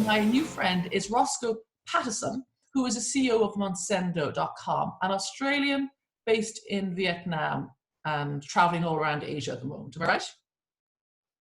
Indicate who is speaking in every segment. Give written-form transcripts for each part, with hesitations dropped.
Speaker 1: My new friend is Rossco Paddison, who is a CEO of Mosendo.com, an Australian based in Vietnam and traveling all around Asia at the moment. Am I right?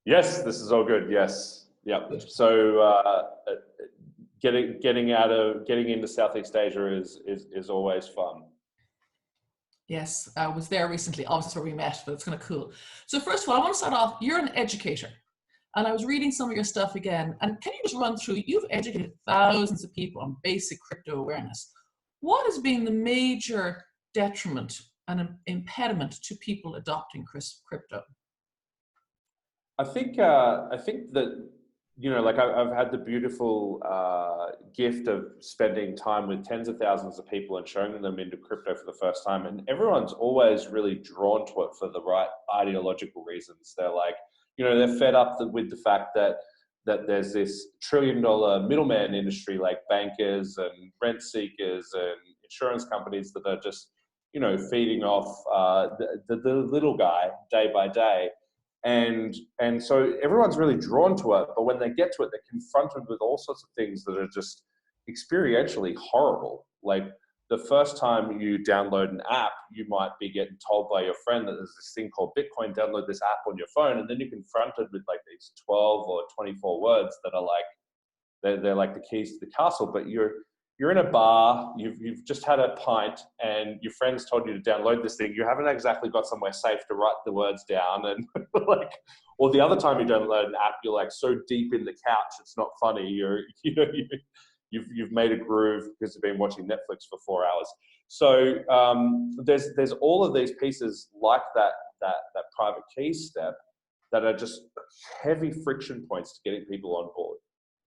Speaker 2: Yes, this is all good. Yes. Yep. So getting into Southeast Asia is always fun.
Speaker 1: Yes, I was there recently. Obviously, that's where we met, but it's kind of cool. So first of all, I want to start off, you're an educator. And I was reading some of your stuff again. And can you just run through, you've educated thousands of people on basic crypto awareness. What has been the major detriment and impediment to people adopting crypto?
Speaker 2: I think that, you know, like I've had the beautiful gift of spending time with tens of thousands of people and showing them into crypto for the first time. And everyone's always really drawn to it for the right ideological reasons. They're like, you know, they're fed up with the fact that there's this $1 trillion middleman industry like bankers and rent seekers and insurance companies that are just, you know, feeding off the little guy day by day. And so everyone's really drawn to it, but when they get to it, they're confronted with all sorts of things that are just experientially horrible. Like the first time you download an app, you might be getting told by your friend that there's this thing called Bitcoin, download this app on your phone, and then you're confronted with like these 12 or 24 words that are like, they're like the keys to the castle, but you're in a bar, you've just had a pint, and your friends told you to download this thing. You haven't exactly got somewhere safe to write the words down, and like, or the other time you download an app, you're like so deep in the couch, it's not funny. You've made a groove because you've been watching Netflix for 4 hours. So there's all of these pieces like that private key step that are just heavy friction points to getting people on board,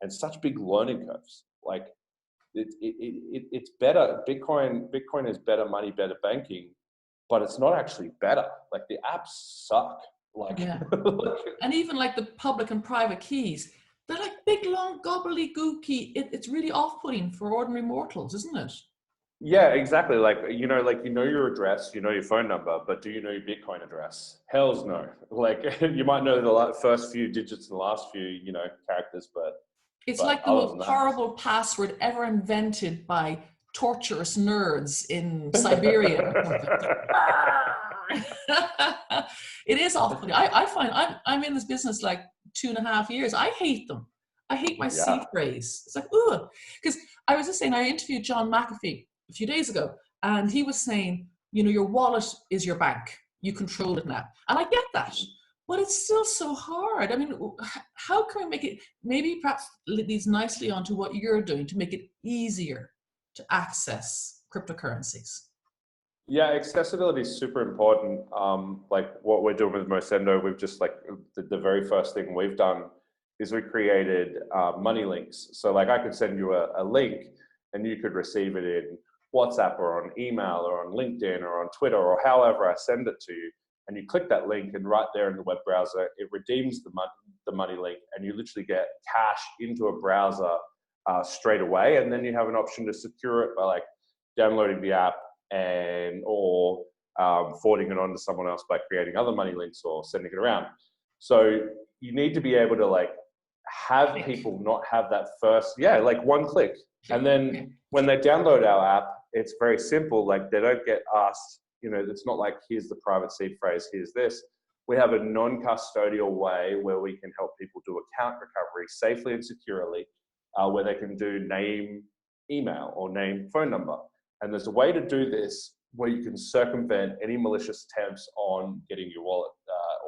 Speaker 2: and such big learning curves. Like, it's better. Bitcoin is better money, better banking, but it's not actually better. Like the apps suck. Like,
Speaker 1: yeah. And even like the public and private keys, they're like big, long, gobbledygooky. It's really off-putting for ordinary mortals, isn't it?
Speaker 2: Yeah, exactly. Like, you know your address, you know your phone number, but do you know your Bitcoin address? Hell's no. Like, you might know the first few digits and the last few, you know, characters, but
Speaker 1: it's like the most horrible password ever invented by torturous nerds in Siberia. It is awful. I find I'm in this business like 2.5 years. I hate them. I hate my seed phrase. It's like, ugh. Because I was just saying, I interviewed John McAfee a few days ago, and he was saying, you know, your wallet is your bank. You control it now. And I get that. But it's still so hard. I mean, how can we make it, maybe perhaps leads nicely onto what you're doing to make it easier to access cryptocurrencies?
Speaker 2: Yeah, accessibility is super important. Like what we're doing with Mosendo, we've just like, the very first thing we've done is we created money links. So like I could send you a link and you could receive it in WhatsApp or on email or on LinkedIn or on Twitter or however I send it to you. And you click that link, and right there in the web browser, it redeems the money link, and you literally get cash into a browser straight away. And then you have an option to secure it by like downloading the app or forwarding it on to someone else by creating other money links or sending it around. So you need to be able to like have people not have that first, like one click. And then when they download our app, it's very simple. Like they don't get asked, you know, it's not like, here's the private seed phrase, here's this. We have a non-custodial way where we can help people do account recovery safely and securely, where they can do name email or name phone number. And there's a way to do this where you can circumvent any malicious attempts on getting your wallet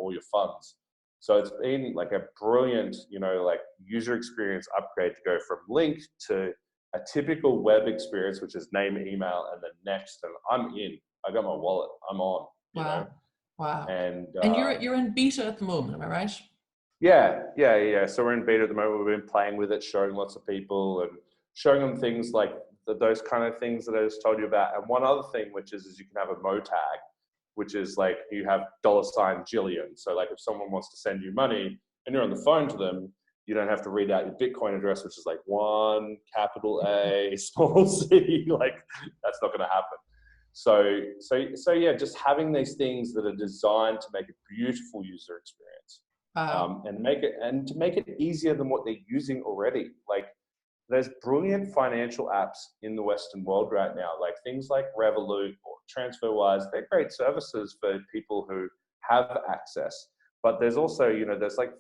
Speaker 2: or your funds. So it's been like a brilliant, you know, like user experience upgrade to go from link to a typical web experience, which is name, email, and then next, and I'm in. I got my wallet. I'm on.
Speaker 1: Wow. Wow.
Speaker 2: And
Speaker 1: you're in beta at the moment, am I right?
Speaker 2: Yeah. So we're in beta at the moment. We've been playing with it, showing lots of people and showing them things like those kind of things that I just told you about. And one other thing, which is you can have a Mo tag, which is like you have $Jillian. So like if someone wants to send you money and you're on the phone to them, you don't have to read out your Bitcoin address, which is like 1 capital A small c. Like that's not going to happen. So yeah, just having these things that are designed to make a beautiful user experience. and to make it easier than what they're using already. Like, there's brilliant financial apps in the Western world right now, like things like Revolut or TransferWise. They're great services for people who have access. But there's also, there's like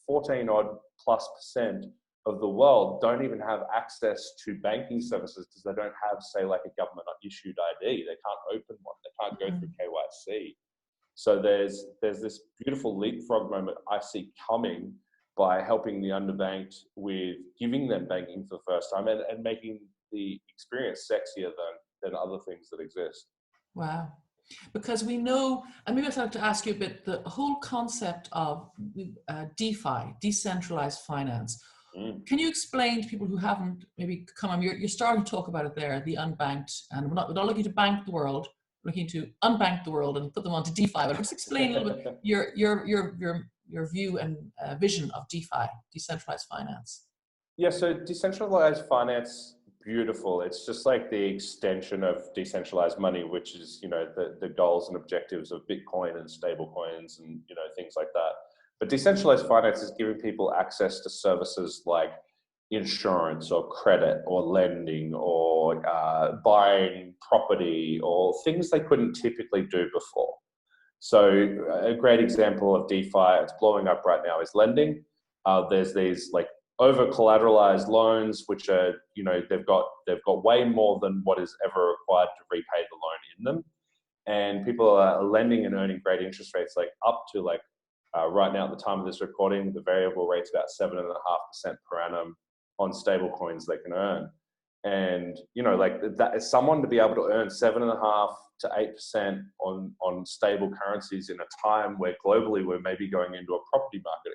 Speaker 2: 14 odd plus% of the world don't even have access to banking services because they don't have, say, like a government issued ID. They can't open one. They can't go through KYC. So there's this beautiful leapfrog moment I see coming by helping the underbanked with giving them banking for the first time and making the experience sexier than other things that exist.
Speaker 1: Wow. Because we know, and maybe I'd like to ask you a bit, the whole concept of DeFi, decentralized finance. Can you explain to people who haven't maybe come on, you're starting to talk about it there, the unbanked, and we're not looking to bank the world, we're looking to unbank the world and put them onto DeFi, but just explain a little bit your view and vision of DeFi, decentralized finance.
Speaker 2: Yeah, so decentralized finance, beautiful. It's just like the extension of decentralized money, which is, the goals and objectives of Bitcoin and stable coins and, things like that. But decentralized finance is giving people access to services like insurance or credit or lending or buying property or things they couldn't typically do before. So a great example of DeFi, it's blowing up right now, is lending. There's these like over collateralized loans, which are, they've got way more than what is ever required to repay the loan in them. And people are lending and earning great interest rates, like up to like, right now at the time of this recording, the variable rate's about 7.5% per annum on stable coins they can earn. And, like that is someone to be able to earn 7.5 to 8% on stable currencies in a time where globally we're maybe going into a property market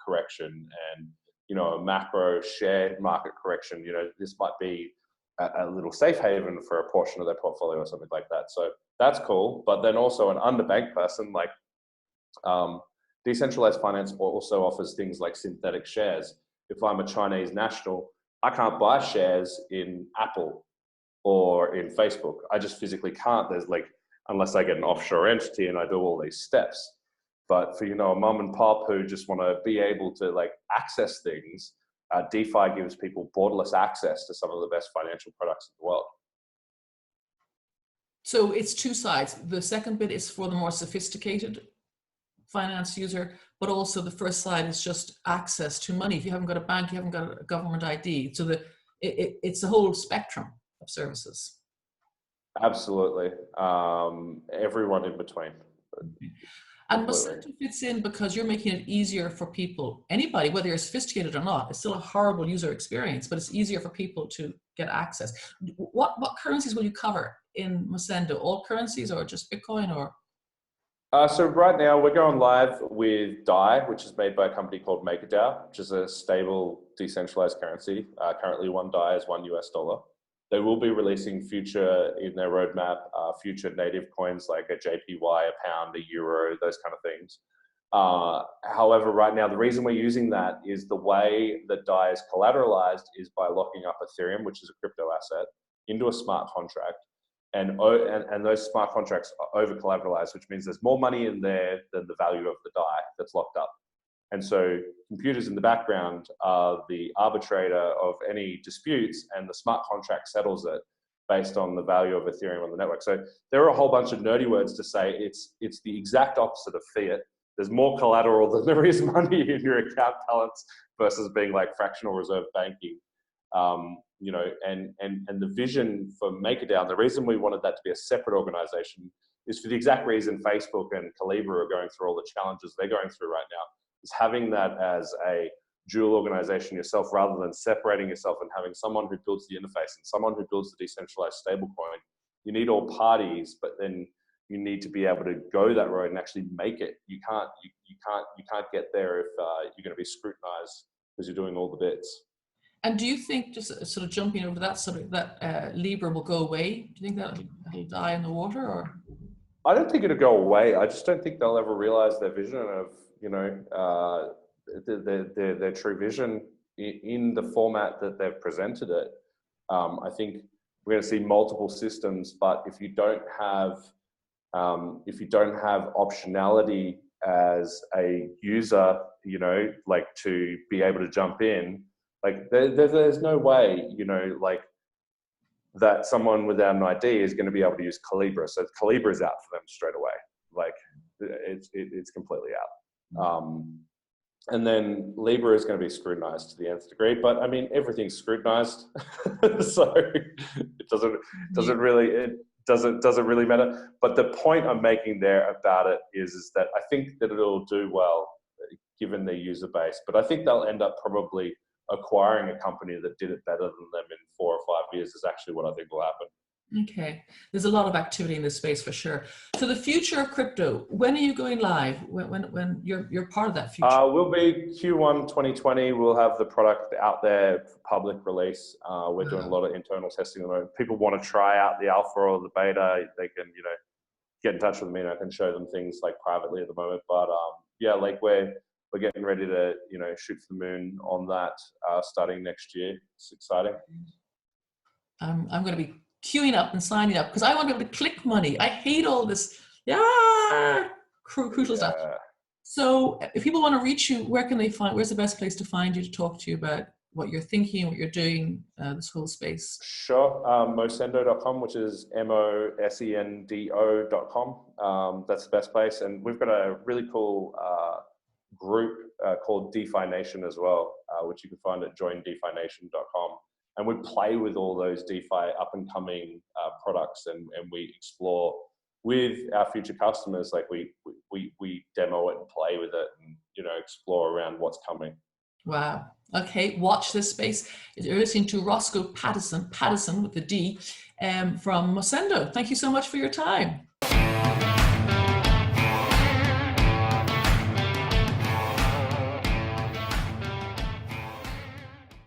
Speaker 2: correction and, a macro share market correction. This might be a little safe haven for a portion of their portfolio or something like that. So that's cool. But then also an underbanked person, like decentralized finance also offers things like synthetic shares. If I'm a Chinese national, I can't buy shares in Apple or in Facebook. I just physically can't. There's like, unless I get an offshore entity and I do all these steps. But for, a mom and pop who just want to be able to like access things, DeFi gives people borderless access to some of the best financial products in the world.
Speaker 1: So it's two sides. The second bit is for the more sophisticated finance user, but also the first side is just access to money. If you haven't got a bank, you haven't got a government ID. So it's a whole spectrum of services.
Speaker 2: Absolutely. Everyone in between.
Speaker 1: And Mosendo fits in because you're making it easier for people, anybody, whether you're sophisticated or not. It's still a horrible user experience, but it's easier for people to get access. What currencies will you cover in Mosendo? All currencies or just Bitcoin or?
Speaker 2: So right now we're going live with DAI, which is made by a company called MakerDAO, which is a stable decentralized currency. Currently one DAI is $1. They will be releasing future in their roadmap, future native coins like a JPY, a pound, a euro, those kind of things. However, right now, the reason we're using that is the way that DAI is collateralized is by locking up Ethereum, which is a crypto asset, into a smart contract. And those smart contracts are over collateralized, which means there's more money in there than the value of the DAI that's locked up. And so computers in the background are the arbitrator of any disputes, and the smart contract settles it based on the value of Ethereum on the network. So there are a whole bunch of nerdy words to say it's the exact opposite of fiat. There's more collateral than there is money in your account balance versus being like fractional reserve banking. And the vision for MakerDAO, the reason we wanted that to be a separate organization is for the exact reason Facebook and Calibra are going through all the challenges they're going through right now, is having that as a dual organization yourself rather than separating yourself and having someone who builds the interface and someone who builds the decentralized stablecoin. You need all parties, but then you need to be able to go that road and actually make it. You can't get there if you're going to be scrutinized because you're doing all the bits.
Speaker 1: And do you think, just sort of jumping over that subject, that Libra will go away? Do you think that'll die in the water, or?
Speaker 2: I don't think it'll go away. I just don't think they'll ever realize their vision of, their true vision in the format that they've presented it. I think we're going to see multiple systems, but if you don't have optionality as a user, you know, like to be able to jump in, like there's no way, you know, like that someone without an ID is going to be able to use Calibra. So Calibra is out for them straight away. Like it's completely out. And then Libra is going to be scrutinized to the nth degree, but I mean, everything's scrutinized. So it doesn't really matter. But the point I'm making there about it is that I think that it'll do well given their user base, but I think they'll end up probably acquiring a company that did it better than them in 4 or 5 years is actually what I think will happen.
Speaker 1: Okay, there's a lot of activity in this space for sure. So the future of crypto, when are you going live? When you're part of that future?
Speaker 2: We'll be Q1 2020. We'll have the product out there for public release. We're doing a lot of internal testing at the moment. People want to try out the alpha or the beta, they can, you know, get in touch with me and I can show them things like privately at the moment. But yeah, like we're getting ready to, you know, shoot for the moon on that starting next year. It's exciting.
Speaker 1: I'm going to be queuing up and signing up because I want to be able to click money. I hate all this crucial stuff. So if people want to reach you, where can they find, where's the best place to find you to talk to you about what you're thinking, what you're doing, this whole space?
Speaker 2: Sure. Mosendo.com, which is MOSENDO.com. That's the best place. And we've got a really cool group called DeFi Nation as well, which you can find at joindefination.com. And we play with all those DeFi up and coming products, and we explore with our future customers. Like we demo it and play with it, and, you know, explore around what's coming.
Speaker 1: Wow. Okay, watch this space. You're listening to Rossco Paddison with the D, from Mosendo. Thank you so much for your time.